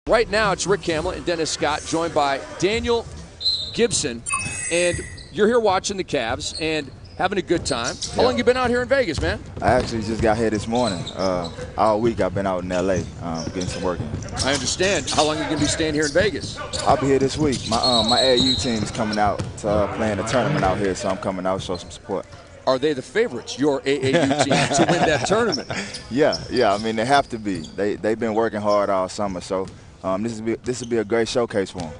Right now, it's Rick Kamla and Dennis Scott, joined by Daniel Gibson. And you're here watching the Cavs and having a good time. How long you been out here in Vegas, man? I actually just got here this morning. All week I've been out in L.A. Getting some work in. I understand. How long are you going to be staying here in Vegas? I'll be here this week. My AAU team is coming out to playing a tournament out here, so I'm coming out to show some support. Are they the favorites, your AAU team, to win that tournament? Yeah. I mean, they have to be. They've been working hard all summer, so this will be a great showcase for them.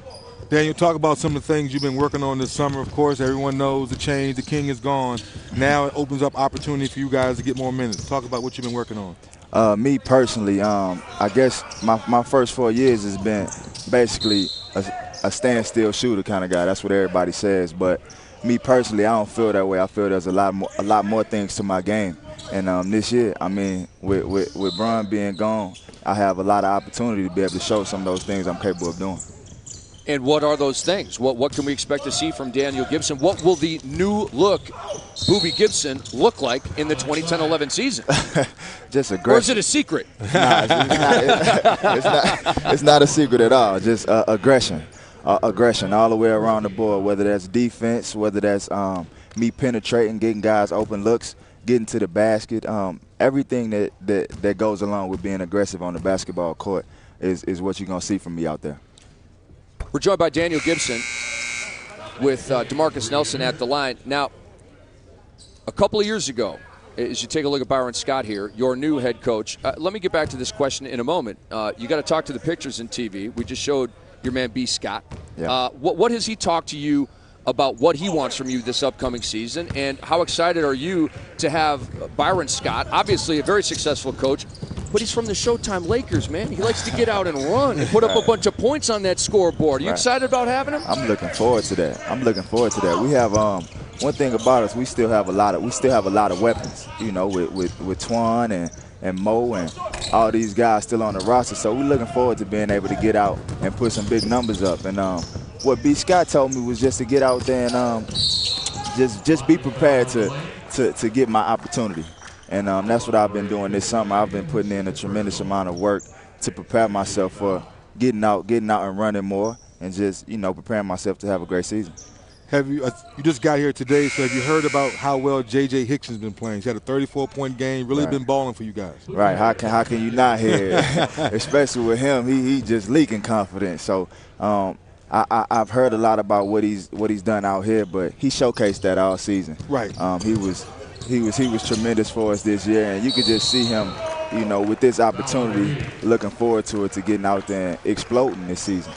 Daniel, talk about some of the things you've been working on this summer. Of course, everyone knows the change. The king is gone. Now it opens up opportunity for you guys to get more minutes. Talk about what you've been working on. Me personally, I guess my first 4 years has been basically a standstill shooter kind of guy. That's what everybody says. But me personally, I don't feel that way. I feel there's a lot more things to my game. And this year, I mean, with Bron being gone, I have a lot of opportunity to be able to show some of those things I'm capable of doing. And what are those things? What can we expect to see from Daniel Gibson? What will the new look, Booby Gibson, look like in the 2010-11 season? Just aggressive. Or is it a secret? Nah, it's not a secret at all. Just aggression. Aggression all the way around the board, whether that's defense, whether that's me penetrating, getting guys open looks, getting to the basket. Everything that goes along with being aggressive on the basketball court is what you're going to see from me out there. We're joined by Daniel Gibson with DeMarcus Nelson at the line. Now, a couple of years ago, as you take a look at Byron Scott here, your new head coach, let me get back to this question in a moment. You got to talk to the pictures in TV. We just showed your man B. Scott. Yeah. What has he talked to you about what he wants from you this upcoming season, and how excited are you to have Byron Scott, obviously a very successful coach, but he's from the Showtime Lakers, man. He likes to get out and run and put up a bunch of points on that scoreboard. Are you excited about having him? I'm looking forward to that. We have one thing about us. We still have a lot of weapons. You know, with Twan and Mo and all these guys still on the roster. So we're looking forward to being able to get out and put some big numbers up. And what B. Scott told me was just to get out there and just be prepared to get my opportunity. And that's what I've been doing this summer. I've been putting in a tremendous amount of work to prepare myself for getting out and running more, and just preparing myself to have a great season. Have you just got here today, so have you heard about how well J.J. Hickson's been playing? He's had a 34-point game, really been balling for you guys. Right. How can you not hear it? Especially with him, he just leaking confidence. So I've heard a lot about what he's done out here, but he showcased that all season. Right. He was tremendous for us this year, and you could just see him, with this opportunity, looking forward to it, to getting out there and exploding this season.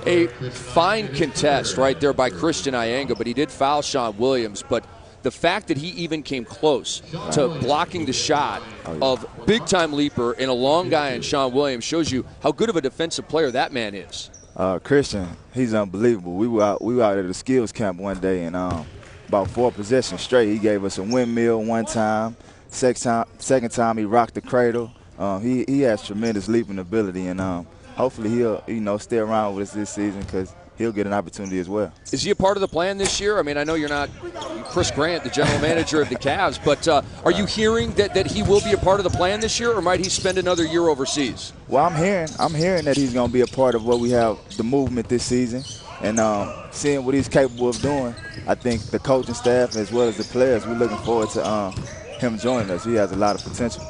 A fine contest right there by Christian Iyenga, but he did foul Sean Williams. But the fact that he even came close to blocking the shot of big-time leaper and a long guy in Sean Williams shows you how good of a defensive player that man is. Christian, he's unbelievable. We were out at the skills camp one day, and about 4 possessions straight, he gave us a windmill one time. Second time he rocked the cradle. He has tremendous leaping ability, and hopefully he'll stay around with us this season, because he'll get an opportunity as well. Is he a part of the plan this year? I mean, I know you're not Chris Grant, the general manager of the Cavs, but are you hearing that he will be a part of the plan this year, or might he spend another year overseas? Well, I'm hearing that he's going to be a part of what we have, the movement this season, and seeing what he's capable of doing. I think the coaching staff as well as the players, we're looking forward to him joining us. He has a lot of potential.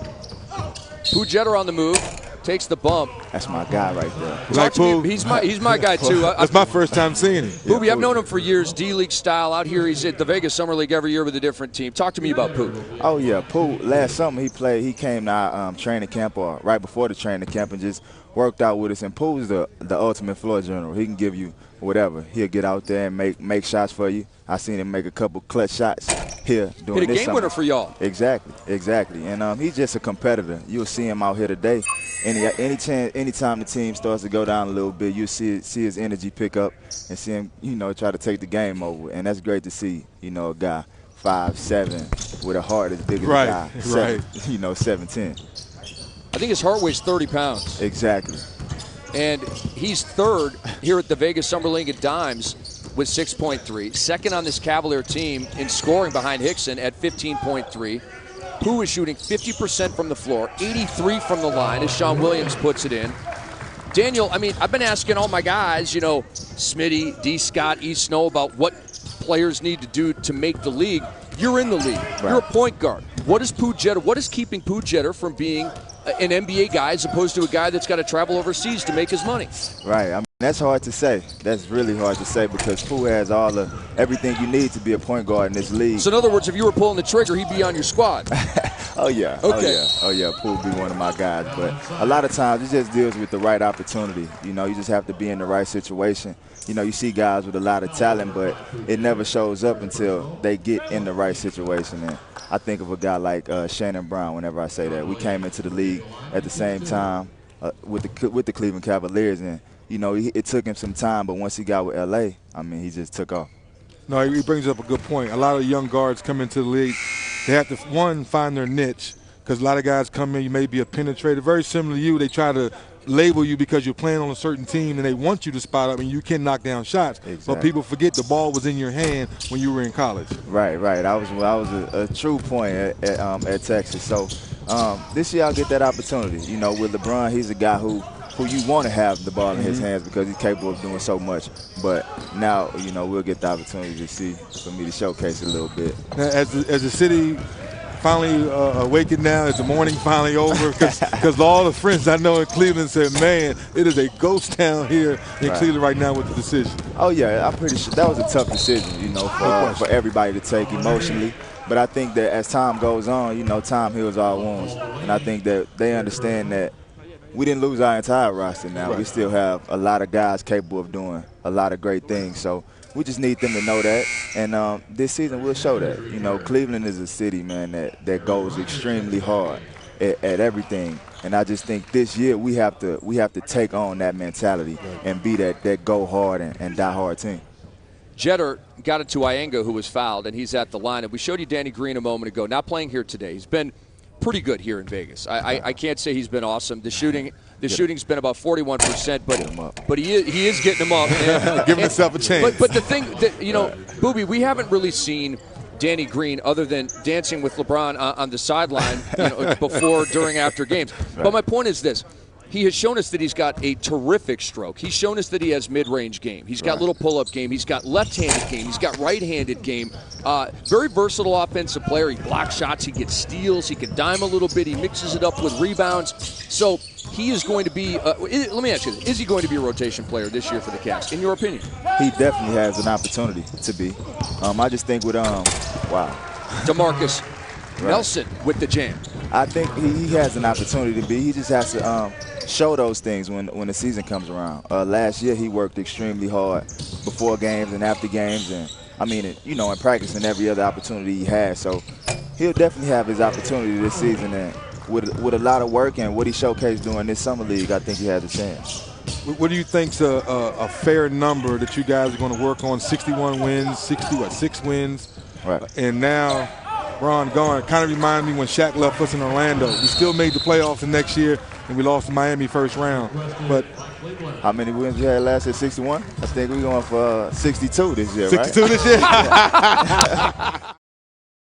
Pujetter on the move. Takes the bump. That's my guy right there. Talk to me. He's my guy too. That's my first time seeing him. Booby, I've known him for years, D-League style. Out here, he's at the Vegas Summer League every year with a different team. Talk to me about Pooh. Oh yeah, Pooh. Last summer he came to our training camp, or right before the training camp, and just worked out with us. And Pooh's the ultimate floor general. He can give you whatever. He'll get out there and make shots for you. I seen him make a couple clutch shots here during Hit a this game summer. winner for y'all. Exactly. And he's just a competitor. You'll see him out here today. Anytime the team starts to go down a little bit, you see his energy pick up and see him, try to take the game over. And that's great to see, a guy 5'7" with a heart as big as a guy 7'10". I think his heart weighs 30 pounds. Exactly. And he's third here at the Vegas Summer League at dimes with 6.3. Second on this Cavalier team in scoring behind Hickson at 15.3. Who is shooting 50% from the floor, 83 from the line as Sean Williams puts it in. Daniel, I mean, I've been asking all my guys, you know, Smitty, D. Scott, E. Snow, about what players need to do to make the league. You're in the league. Right. You're a point guard. What is keeping Pooh Jeter from being an NBA guy as opposed to a guy that's got to travel overseas to make his money? Right. I mean, that's hard to say. That's really hard to say because Pooh has everything you need to be a point guard in this league. So in other words, if you were pulling the trigger, he'd be on your squad. Oh, yeah. Okay. Oh, yeah. Pooh would be one of my guys. But a lot of times it just deals with the right opportunity. You know, you just have to be in the right situation. You know, you see guys with a lot of talent, but it never shows up until they get in the right situation. And I think of a guy like Shannon Brown whenever I say that. We came into the league at the same time with the Cleveland Cavaliers, and, you know, it took him some time, but once he got with L.A., I mean, he just took off. No, he brings up a good point. A lot of young guards come into the league. They have to, one, find their niche, because a lot of guys come in, you may be a penetrator. Very similar to you, they try to label you because you're playing on a certain team and they want you to spot up and you can knock down shots. Exactly. But people forget the ball was in your hand when you were in college. Right. I was a true point at Texas. So this year I'll get that opportunity. You know, with LeBron, he's a guy who you want to have the ball in his hands because he's capable of doing so much. But now, you know, we'll get the opportunity for me to showcase it a little bit. Now, as the city finally awakened now, is the morning finally over? Because all the friends I know in Cleveland said, man, it is a ghost town here in Cleveland right now with the decision. Oh, yeah, I'm pretty sure that was a tough decision, you know, for everybody to take emotionally. But I think that as time goes on, you know, time heals all wounds. And I think that they understand that we didn't lose our entire roster now. Right. We still have a lot of guys capable of doing a lot of great things. So we just need them to know that. And this season we'll show that. You know, Cleveland is a city, man, that goes extremely hard at everything. And I just think this year we have to take on that mentality and be that go hard and die hard team. Jeter got it to Ienga, who was fouled, and he's at the line. And we showed you Danny Green a moment ago, not playing here today. He's been pretty good here in Vegas. I can't say he's been awesome. The shooting's been about 41%, but he is getting them up. Giving himself a chance. But the thing that, you know, Booby, we haven't really seen Danny Green other than dancing with LeBron on the sideline, you know, before, during, after games. Right. But my point is this. He has shown us that he's got a terrific stroke. He's shown us that he has mid-range game. He's got little pull-up game. He's got left-handed game. He's got right-handed game. Very versatile offensive player. He blocks shots. He gets steals. He can dime a little bit. He mixes it up with rebounds. So he is going to be let me ask you this. Is he going to be a rotation player this year for the Cavs, in your opinion? He definitely has an opportunity to be. I just think with, DeMarcus Nelson with the jam. I think he has an opportunity to be. He just has to show those things when the season comes around. Last year he worked extremely hard before games and after games, and I mean, you know, in practice and every other opportunity he has. So he'll definitely have his opportunity this season, and with a lot of work and what he showcased during this summer league, I think he has a chance. What do you think's a fair number that you guys are going to work on? 61 wins, 6 wins, right? And now Ron gone. Kind of reminded me when Shaq left us in Orlando. We still made the playoffs the next year, and we lost to Miami first round. But how many wins we had last year? 61? I think we're going for 62 this year, 62 right? 62 this year?